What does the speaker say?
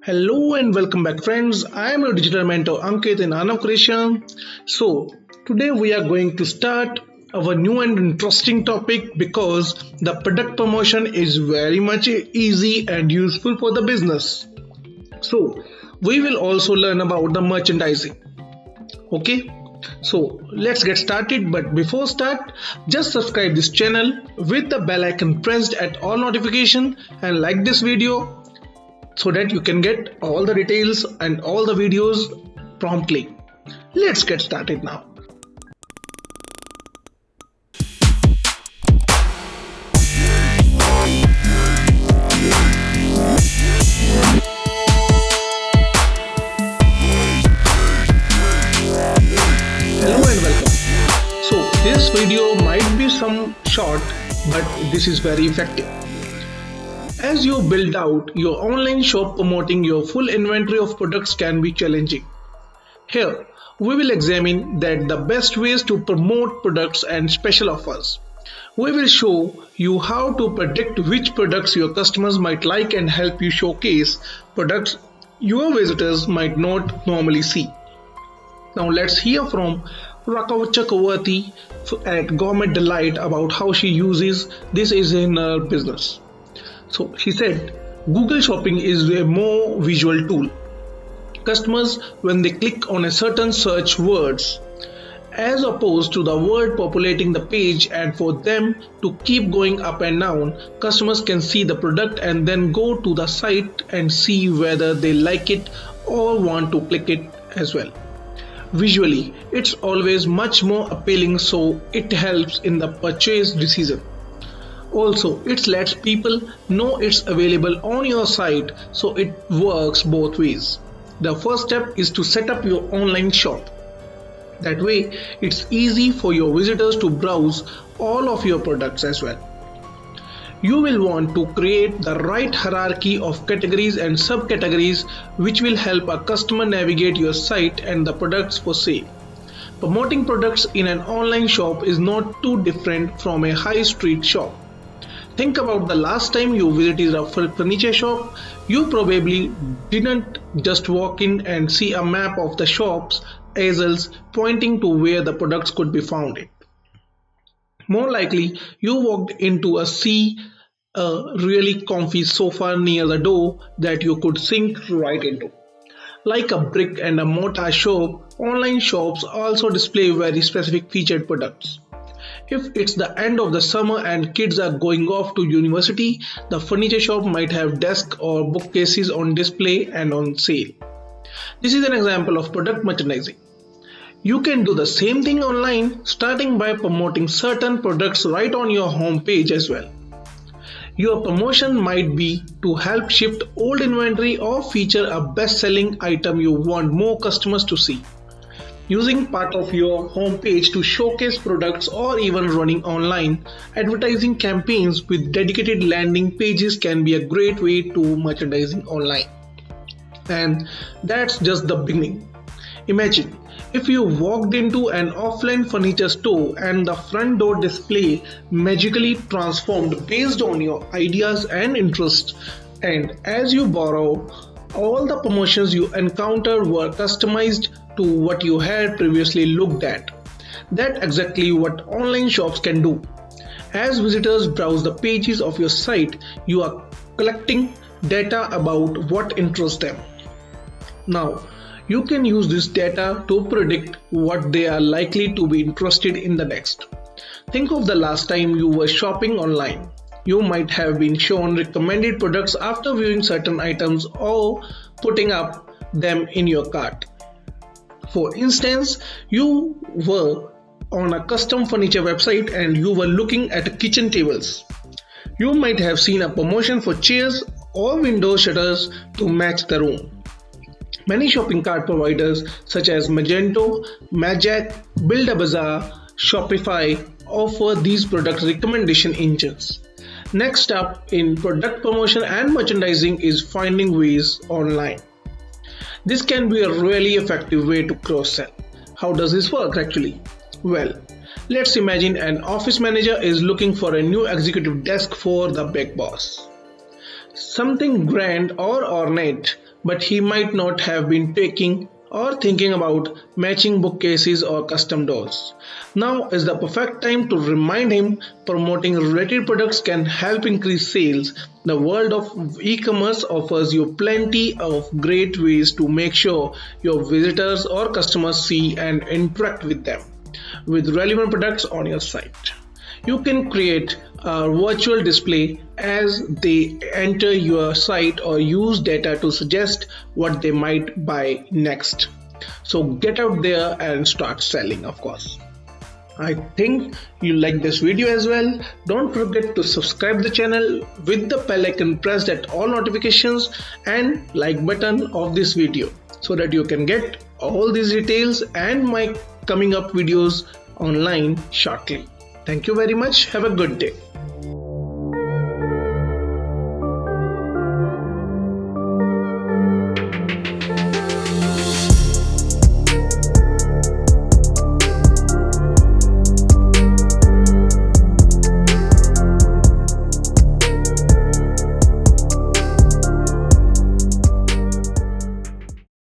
Hello and welcome back, friends. I am your digital mentor Ankit in Aanav. So, today we are going to start our new and interesting topic because the product promotion is very much easy and useful for the business. So, we will also learn about the merchandising. Okay, so let's get started. But before start, just subscribe this channel with the bell icon pressed at all notification and like this video so that you can get all the details and all the videos promptly. Let's get started now. Hello and welcome. So this video might be some short, but this is very effective. As you build out your online shop, promoting your full inventory of products can be challenging. Here, we will examine that the best ways to promote products and special offers. We will show you how to predict which products your customers might like and help you showcase products your visitors might not normally see. Now let's hear from Rakav Chakravarti at Gourmet Delight about how she uses this in her business. So she said, Google Shopping is a more visual tool. Customers, when they click on a certain search words, as opposed to the word populating the page, and for them to keep going up and down, customers can see the product and then go to the site and see whether they like it or want to click it as well. Visually, it's always much more appealing, so it helps in the purchase decision. Also, it lets people know it's available on your site, so it works both ways. The first step is to set up your online shop. That way, it's easy for your visitors to browse all of your products as well. You will want to create the right hierarchy of categories and subcategories which will help a customer navigate your site and the products for sale. Promoting products in an online shop is not too different from a high street shop. Think about the last time you visited a furniture shop. You probably didn't just walk in and see a map of the shop's aisles pointing to where the products could be found. More likely, you walked into see a really comfy sofa near the door that you could sink right into. Like a brick and a mortar shop, online shops also display very specific featured products. If it's the end of the summer and kids are going off to university, the furniture shop might have desks or bookcases on display and on sale. This is an example of product merchandising. You can do the same thing online, starting by promoting certain products right on your home page as well. Your promotion might be to help shift old inventory or feature a best-selling item you want more customers to see. Using part of your homepage to showcase products or even running online advertising campaigns with dedicated landing pages can be a great way to merchandising online. And that's just the beginning. Imagine if you walked into an offline furniture store and the front door display magically transformed based on your ideas and interests, and as you borrow, all the promotions you encountered were customized to what you had previously looked at. That's exactly what online shops can do. As visitors browse the pages of your site, you are collecting data about what interests them. Now, you can use this data to predict what they are likely to be interested in the next. Think of the last time you were shopping online. You might have been shown recommended products after viewing certain items or putting up them in your cart. For instance, you were on a custom furniture website and you were looking at kitchen tables. You might have seen a promotion for chairs or window shutters to match the room. Many shopping cart providers such as Magento, Magic, Build-A-Bazaar, Shopify offer these product recommendation engines. Next up in product promotion and merchandising is finding ways online. This can be a really effective way to cross-sell. How does this work actually? Well, let's imagine an office manager is looking for a new executive desk for the big boss. Something grand or ornate but he might not have been taking or thinking about matching bookcases or custom doors. Now is the perfect time to remind him promoting related products can help increase sales. The world of e-commerce offers you plenty of great ways to make sure your visitors or customers see and interact with them with relevant products on your site. You can create a virtual display as they enter your site or use data to suggest what they might buy next. So get out there and start selling, of course. I think you like this video as well. Don't forget to subscribe the channel with the bell icon pressed at all notifications and like button of this video so that you can get all these details and my coming up videos online shortly. Thank you very much. Have a good day.